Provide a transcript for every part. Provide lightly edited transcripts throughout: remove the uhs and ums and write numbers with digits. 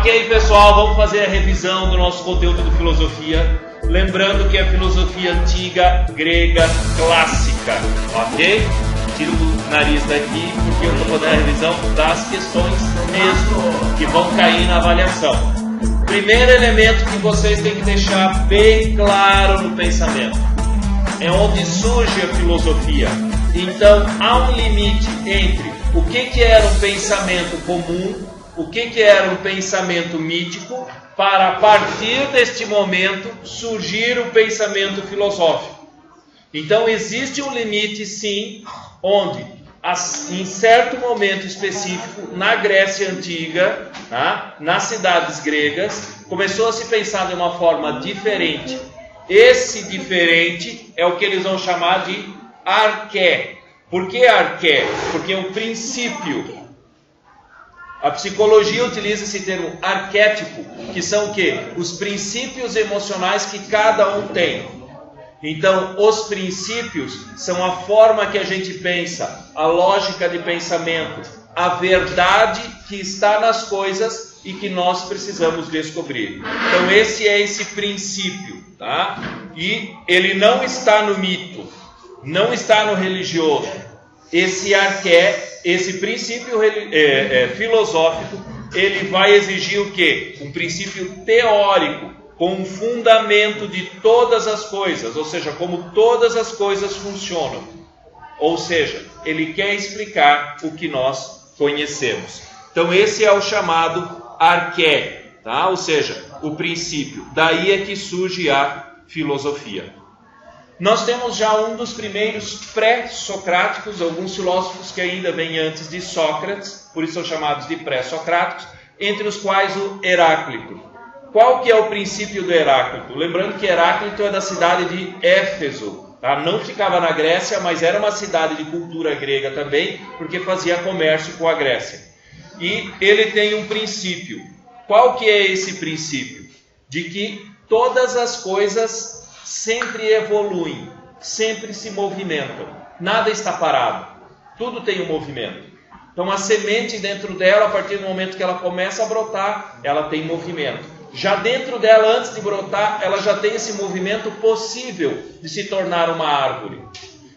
Ok, pessoal, vamos fazer a revisão do nosso conteúdo de filosofia. Lembrando que é filosofia antiga, grega, clássica. Ok? Tiro o nariz daqui porque eu estou fazendo a revisão das questões mesmo que vão cair na avaliação. Primeiro elemento que vocês têm que deixar bem claro no pensamento é onde surge a filosofia. Então, há um limite entre o que era um pensamento comum, o que era um pensamento mítico, para a partir deste momento surgir o pensamento filosófico. Então, existe um limite, sim, onde, em certo momento específico, na Grécia Antiga, nas cidades gregas, começou a se pensar de uma forma diferente. Esse diferente é o que eles vão chamar de arqué. Por que arqué? Porque é um princípio. A psicologia utiliza esse termo arquétipo, que são o quê? Os princípios emocionais que cada um tem. Então, os princípios são a forma que a gente pensa, a lógica de pensamento, a verdade que está nas coisas e que nós precisamos descobrir. Então, esse é esse princípio, tá? E ele não está no mito, não está no religioso. Esse arqué, esse princípio filosófico, ele vai exigir o quê? Um princípio teórico, com um fundamento de todas as coisas, ou seja, como todas as coisas funcionam. Ou seja, ele quer explicar o que nós conhecemos. Então esse é o chamado arqué, tá? Ou seja, o princípio. Daí é que surge a filosofia. Nós temos já um dos primeiros pré-socráticos, alguns filósofos que ainda vêm antes de Sócrates, por isso são chamados de pré-socráticos, entre os quais o Heráclito. Qual que é o princípio do Heráclito? Lembrando que Heráclito é da cidade de Éfeso, tá? Não ficava na Grécia, mas era uma cidade de cultura grega também, porque fazia comércio com a Grécia. E ele tem um princípio. Qual que é esse princípio? De que todas as coisas sempre evoluem, sempre se movimentam, nada está parado, tudo tem um movimento. Então a semente dentro dela, a partir do momento que ela começa a brotar, ela tem movimento. Já dentro dela, antes de brotar, ela já tem esse movimento possível de se tornar uma árvore.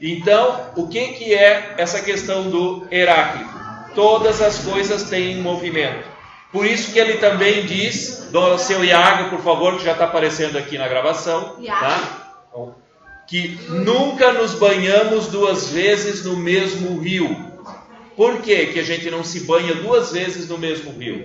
Então, o que é essa questão do Heráclito? Todas as coisas têm movimento. Por isso que ele também diz, do seu Iago, por favor, que já está aparecendo aqui na gravação, tá? Que nunca nos banhamos duas vezes no mesmo rio. Por que que a gente não se banha duas vezes no mesmo rio?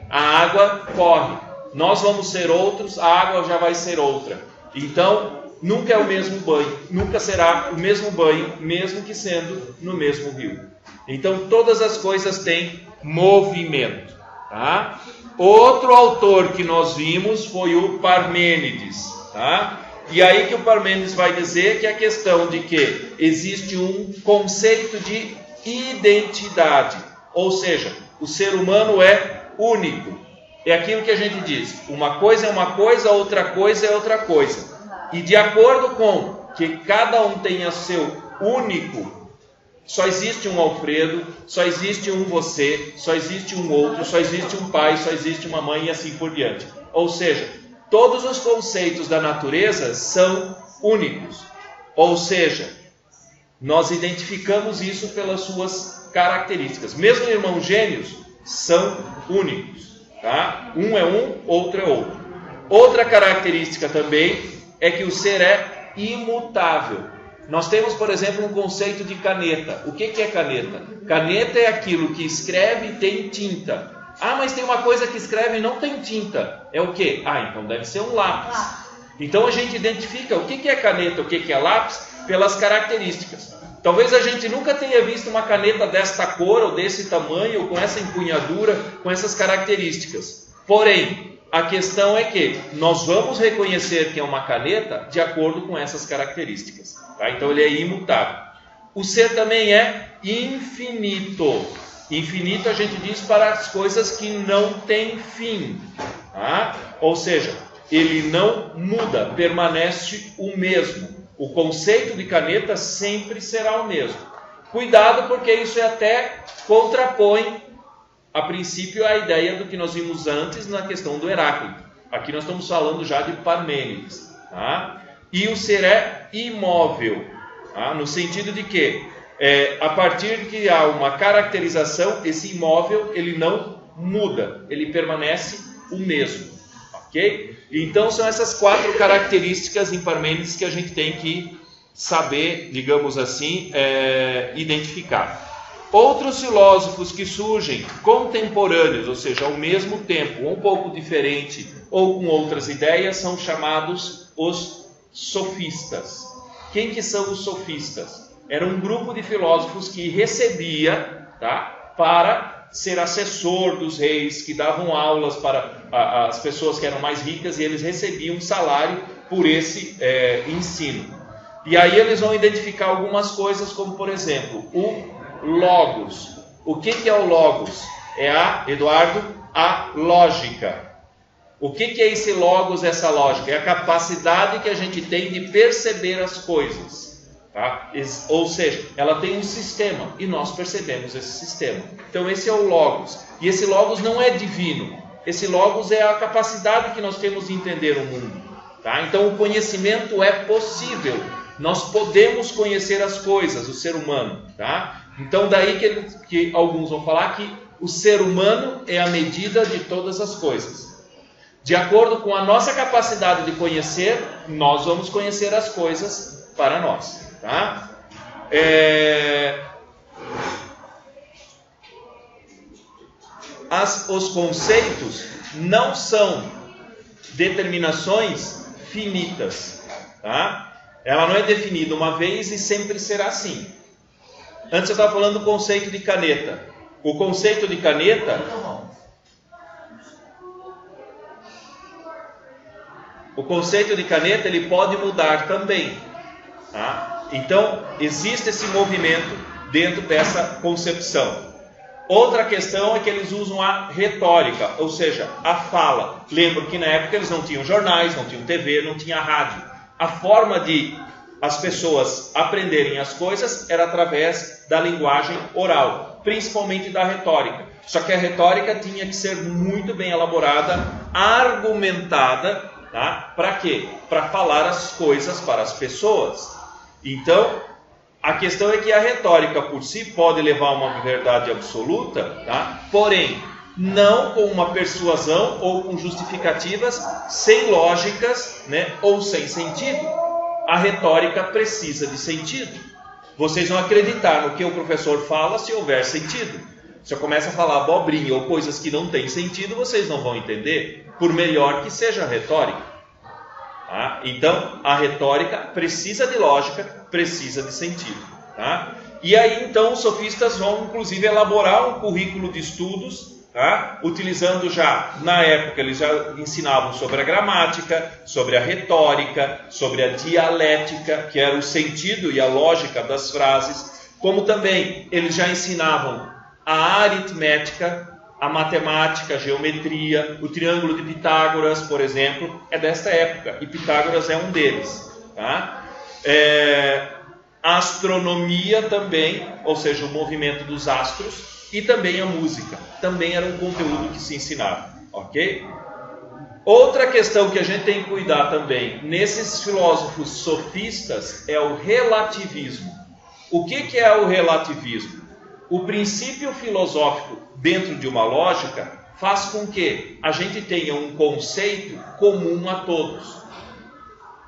A água corre. Nós vamos ser outros, a água já vai ser outra. Então, nunca é o mesmo banho, nunca será o mesmo banho, mesmo que sendo no mesmo rio. Então, todas as coisas têm movimento. Tá? Outro autor que nós vimos foi o Parmênides, tá? E aí que o Parmênides vai dizer que a questão de que existe um conceito de identidade, ou seja, o ser humano é único. É aquilo que a gente diz, uma coisa é uma coisa, outra coisa é outra coisa. E de acordo com que cada um tenha seu único, só existe um Alfredo, só existe um você, só existe um outro, só existe um pai, só existe uma mãe e assim por diante. Ou seja, todos os conceitos da natureza são únicos. Ou seja, nós identificamos isso pelas suas características. Mesmo irmãos gêmeos são únicos. Tá? Um é um, outro é outro. Outra característica também é que o ser é imutável. Nós temos, por exemplo, um conceito de caneta. O que é caneta? Caneta é aquilo que escreve e tem tinta. Ah, mas tem uma coisa que escreve e não tem tinta. É o quê? Ah, então deve ser um lápis. Então a gente identifica o que é caneta, o que é lápis, pelas características. Talvez a gente nunca tenha visto uma caneta desta cor, ou desse tamanho, ou com essa empunhadura, com essas características. Porém, a questão é que nós vamos reconhecer que é uma caneta de acordo com essas características. Tá? Então ele é imutável. O ser também é infinito. Infinito a gente diz para as coisas que não têm fim. Tá? Ou seja, ele não muda, permanece o mesmo. O conceito de caneta sempre será o mesmo. Cuidado, porque isso até contrapõe a princípio, a ideia do que nós vimos antes na questão do Heráclito. Aqui nós estamos falando já de Parmênides. Tá? E o ser é imóvel, tá? No sentido de que, a partir de que há uma caracterização, esse imóvel ele não muda, ele permanece o mesmo. Ok? Então são essas 4 características em Parmênides que a gente tem que saber, digamos assim, identificar. Outros filósofos que surgem contemporâneos, ou seja, ao mesmo tempo, um pouco diferente ou com outras ideias, são chamados os sofistas. Quem que são os sofistas? Era um grupo de filósofos que recebia, tá, para ser assessor dos reis, que davam aulas para as pessoas que eram mais ricas, e eles recebiam um salário por esse ensino. E aí eles vão identificar algumas coisas, como por exemplo, o Logos. O que é o Logos? É a lógica. O que é esse Logos, essa lógica? É a capacidade que a gente tem de perceber as coisas. Tá? Ou seja, ela tem um sistema e nós percebemos esse sistema. Então esse é o Logos. E esse Logos não é divino. Esse Logos é a capacidade que nós temos de entender o mundo. Tá? Então o conhecimento é possível. Nós podemos conhecer as coisas, o ser humano. Tá? Então daí que alguns vão falar que o ser humano é a medida de todas as coisas. De acordo com a nossa capacidade de conhecer, nós vamos conhecer as coisas para nós. Tá? Os conceitos não são determinações finitas. Tá? Ela não é definida uma vez e sempre será assim. Antes eu estava falando do conceito de caneta. O conceito de caneta... O conceito de caneta ele pode mudar também. Tá? Então, existe esse movimento dentro dessa concepção. Outra questão é que eles usam a retórica, ou seja, a fala. Lembro que na época eles não tinham jornais, não tinham TV, não tinha rádio. A forma de as pessoas aprenderem as coisas era através da linguagem oral, principalmente da retórica. Só que a retórica tinha que ser muito bem elaborada, argumentada, tá? Para quê? Para falar as coisas para as pessoas. Então, a questão é que a retórica por si pode levar a uma verdade absoluta, tá? Porém, não com uma persuasão ou com justificativas sem lógicas, né? Ou sem sentido. A retórica precisa de sentido. Vocês vão acreditar no que o professor fala se houver sentido. Se eu começo a falar abobrinha ou coisas que não têm sentido, vocês não vão entender, por melhor que seja a retórica. Tá? Então, a retórica precisa de lógica, precisa de sentido. Tá? E aí, então, os sofistas vão, inclusive, elaborar um currículo de estudos, tá? Utilizando já, na época, eles já ensinavam sobre a gramática, sobre a retórica, sobre a dialética, que era o sentido e a lógica das frases, como também eles já ensinavam a aritmética, a matemática, a geometria, o triângulo de Pitágoras, por exemplo, é desta época, e Pitágoras é um deles. Tá? A astronomia também, ou seja, o movimento dos astros, e também a música, também era um conteúdo que se ensinava, ok? Outra questão que a gente tem que cuidar também, nesses filósofos sofistas, é o relativismo. O que é o relativismo? O princípio filosófico dentro de uma lógica faz com que a gente tenha um conceito comum a todos,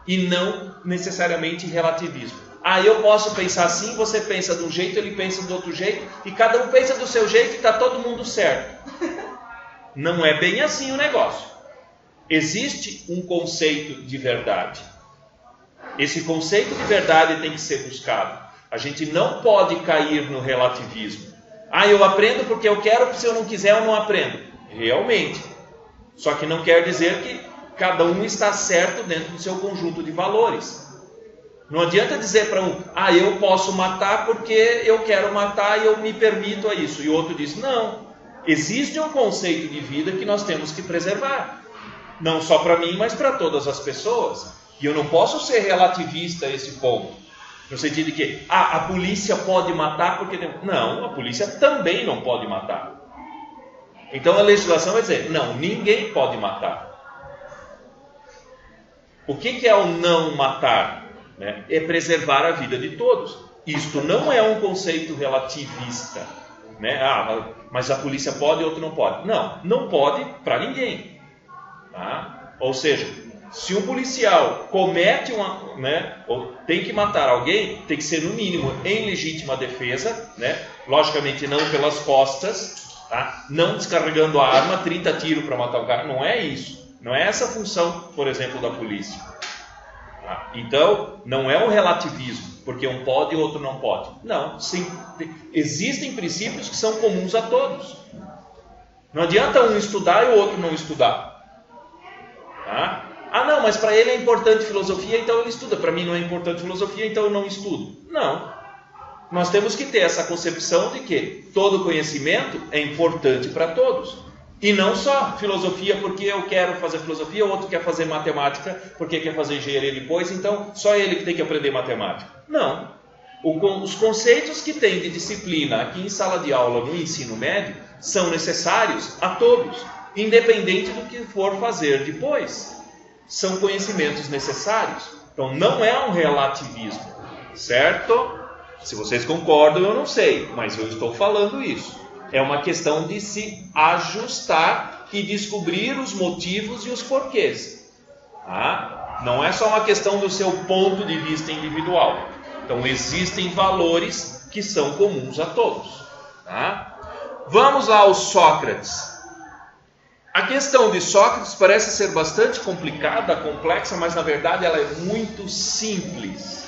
e não necessariamente relativismo. Eu posso pensar assim, você pensa de um jeito, ele pensa do outro jeito, e cada um pensa do seu jeito e está todo mundo certo. Não é bem assim o negócio. Existe um conceito de verdade. Esse conceito de verdade tem que ser buscado. A gente não pode cair no relativismo. Eu aprendo porque eu quero, se eu não quiser eu não aprendo. Realmente. Só que não quer dizer que cada um está certo dentro do seu conjunto de valores. Não adianta dizer para um, eu posso matar porque eu quero matar e eu me permito a isso. E o outro diz, não, existe um conceito de vida que nós temos que preservar. Não só para mim, mas para todas as pessoas. E eu não posso ser relativista a esse ponto. No sentido de que, a polícia pode matar porque... Não, a polícia também não pode matar. Então a legislação vai dizer, não, ninguém pode matar. O que é o não matar? Né? É preservar a vida de todos. Isto não é um conceito relativista. Né? Mas a polícia pode e outro não pode. Não, não pode para ninguém. Tá? Ou seja, se um policial comete ou tem que matar alguém, tem que ser no mínimo em legítima defesa, né? Logicamente não pelas costas, tá? Não descarregando a arma, 30 tiros para matar o cara, não é isso. Não é essa a função, por exemplo, da polícia. Tá? Então, não é um relativismo, porque um pode e outro não pode. Não, sim, existem princípios que são comuns a todos. Não adianta um estudar e o outro não estudar. Tá? Não, mas para ele é importante filosofia, então ele estuda. Para mim não é importante filosofia, então eu não estudo. Não. Nós temos que ter essa concepção de que todo conhecimento é importante para todos. E não só filosofia porque eu quero fazer filosofia, o outro quer fazer matemática porque quer fazer engenharia depois, então só ele que tem que aprender matemática. Não. Os conceitos que tem de disciplina aqui em sala de aula no ensino médio são necessários a todos, independente do que for fazer depois. São conhecimentos necessários. Então não é um relativismo, certo? Se vocês concordam, eu não sei, mas eu estou falando isso. É uma questão de se ajustar e descobrir os motivos e os porquês. Tá? Não é só uma questão do seu ponto de vista individual. Então existem valores que são comuns a todos. Tá? Vamos lá ao Sócrates. A questão de Sócrates parece ser bastante complicada, complexa, mas na verdade ela é muito simples.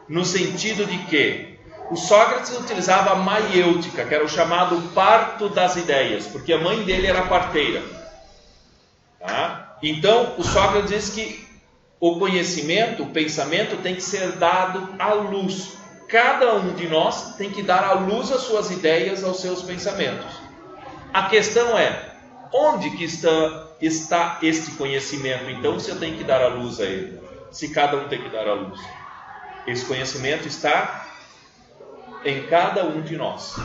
No sentido de que o Sócrates utilizava a maiêutica, que era o chamado parto das ideias, porque a mãe dele era parteira. Tá? Então, o Sócrates diz que o conhecimento, o pensamento tem que ser dado à luz. Cada um de nós tem que dar à luz as suas ideias, aos seus pensamentos. A questão é, onde que está este conhecimento? Então, se eu tenho que dar à luz a ele? Se cada um tem que dar à luz. Esse conhecimento está em cada um de nós.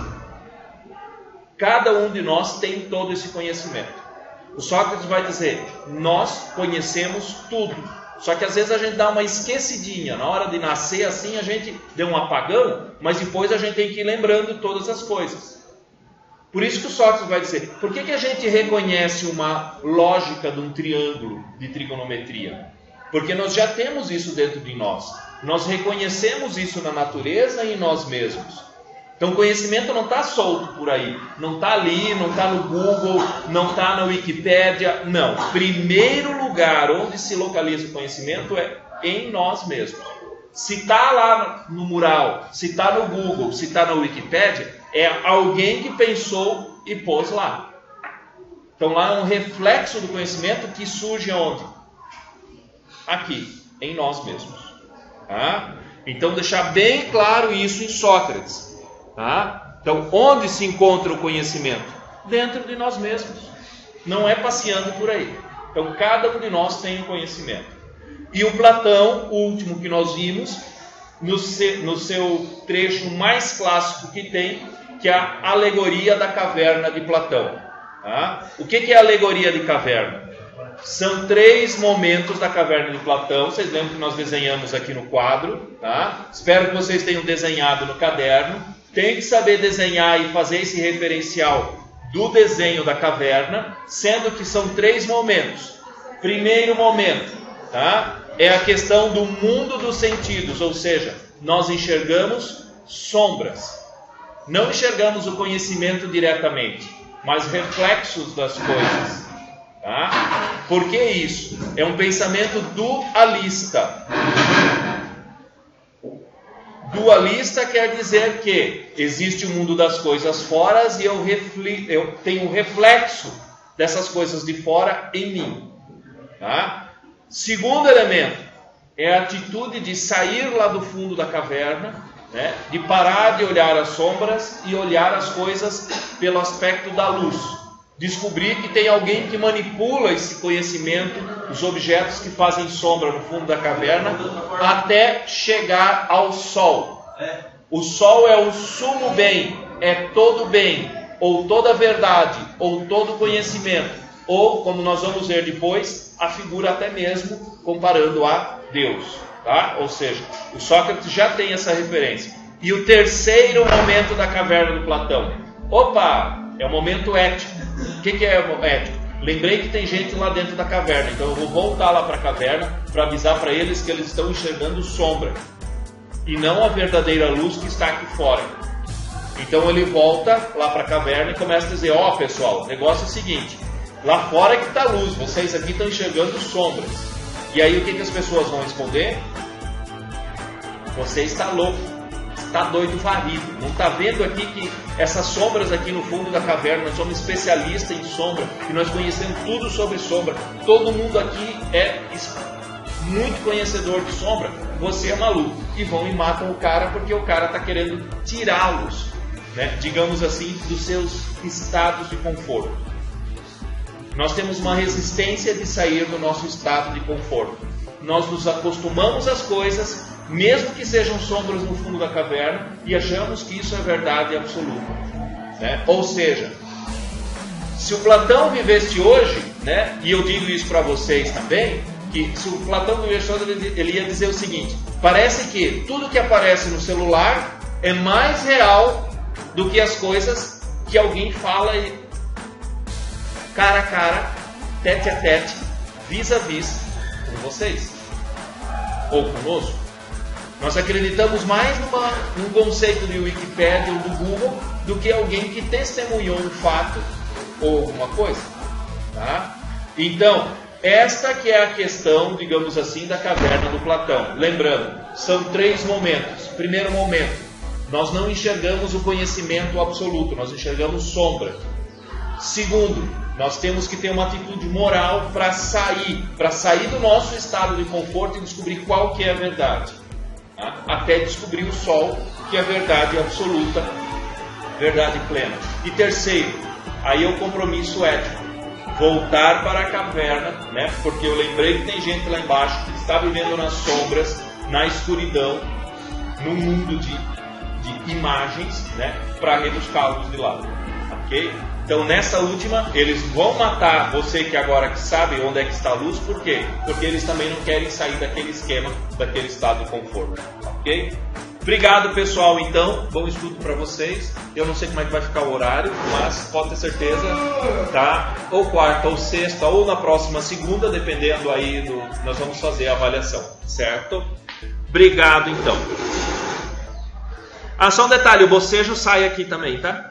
Cada um de nós tem todo esse conhecimento. O Sócrates vai dizer, nós conhecemos tudo. Só que às vezes a gente dá uma esquecidinha. Na hora de nascer assim, a gente deu um apagão, mas depois a gente tem que ir lembrando todas as coisas. Por isso que o Sócrates vai dizer, por que a gente reconhece uma lógica de um triângulo de trigonometria? Porque nós já temos isso dentro de nós. Nós reconhecemos isso na natureza e em nós mesmos. Então o conhecimento não está solto por aí. Não está ali, não está no Google, não está na Wikipédia. Não. Primeiro lugar onde se localiza o conhecimento é em nós mesmos. Se está lá no mural, se está no Google, se está na Wikipédia, é alguém que pensou e pôs lá. Então lá é um reflexo do conhecimento que surge onde? Aqui, em nós mesmos. Tá? Então deixar bem claro isso em Sócrates. Tá? Então onde se encontra o conhecimento? Dentro de nós mesmos. Não é passeando por aí. Então cada um de nós tem um conhecimento. E o Platão, o último que nós vimos, no seu trecho mais clássico que tem, que é a alegoria da caverna de Platão. Tá? O que é a alegoria de caverna? São 3 momentos da caverna de Platão. Vocês lembram que nós desenhamos aqui no quadro, tá? Espero que vocês tenham desenhado no caderno. Tem que saber desenhar e fazer esse referencial do desenho da caverna, sendo que são 3 momentos. Primeiro momento, tá? É a questão do mundo dos sentidos, ou seja, nós enxergamos sombras. Não enxergamos o conhecimento diretamente, mas reflexos das coisas. Tá? Por que isso? É um pensamento dualista. Dualista quer dizer que existe o mundo das coisas fora e eu tenho um reflexo dessas coisas de fora em mim. Tá? Segundo elemento é a atitude de sair lá do fundo da caverna, né? De parar de olhar as sombras e olhar as coisas pelo aspecto da luz. Descobrir que tem alguém que manipula esse conhecimento, os objetos que fazem sombra no fundo da caverna, até chegar ao sol. O sol é o sumo bem, é todo bem. ou toda verdade, ou todo conhecimento, ou, como nós vamos ver depois, a figura até mesmo comparando a Deus. Tá? Ou seja, o Sócrates já tem essa referência. E o terceiro momento da caverna do Platão. Opa! É o momento ético. O que é o ético? Lembrei que tem gente lá dentro da caverna, então eu vou voltar lá para a caverna para avisar para eles que eles estão enxergando sombra e não a verdadeira luz que está aqui fora. Então ele volta lá para a caverna e começa a dizer: ó, pessoal, o negócio é o seguinte, lá fora que está a luz, vocês aqui estão enxergando sombras. E aí o que as pessoas vão responder? Você está louco, está doido varrido, não está vendo aqui que essas sombras aqui no fundo da caverna, nós somos especialistas em sombra e nós conhecemos tudo sobre sombra, todo mundo aqui é muito conhecedor de sombra, você é maluco. E vão e matam o cara porque o cara está querendo tirá-los, né, digamos assim, dos seus estados de conforto. Nós temos uma resistência de sair do nosso estado de conforto. Nós nos acostumamos às coisas, mesmo que sejam sombras no fundo da caverna, e achamos que isso é verdade absoluta, né? Ou seja, se o Platão vivesse hoje, né, e eu digo isso para vocês também, que se o Platão vivesse hoje, ele ia dizer o seguinte: parece que tudo que aparece no celular é mais real do que as coisas que alguém fala cara a cara, tete a tete, vis a vis com vocês ou conosco. Nós acreditamos mais num conceito de Wikipédia ou do Google do que alguém que testemunhou um fato ou alguma coisa, tá? Então, esta que é a questão, digamos assim, da caverna do Platão. Lembrando, são 3 momentos. Primeiro momento, nós não enxergamos o conhecimento absoluto, nós enxergamos sombra. Segundo, nós temos que ter uma atitude moral para sair do nosso estado de conforto e descobrir qual que é a verdade. Até descobrir o sol, que é a verdade absoluta, verdade plena. E terceiro, aí é o compromisso ético, voltar para a caverna, né? Porque eu lembrei que tem gente lá embaixo que está vivendo nas sombras, na escuridão, num mundo de imagens, né? Para rebuscá-los de lá, ok? Então nessa última, eles vão matar você que agora que sabe onde é que está a luz. Por quê? Porque eles também não querem sair daquele esquema, daquele estado de conforto, ok? Obrigado, pessoal, então, bom estudo para vocês. Eu não sei como é que vai ficar o horário, mas pode ter certeza, tá? Ou quarta, ou sexta, ou na próxima segunda, dependendo aí nós vamos fazer a avaliação, certo? Obrigado, então. Ah, só um detalhe, o bocejo sai aqui também, tá?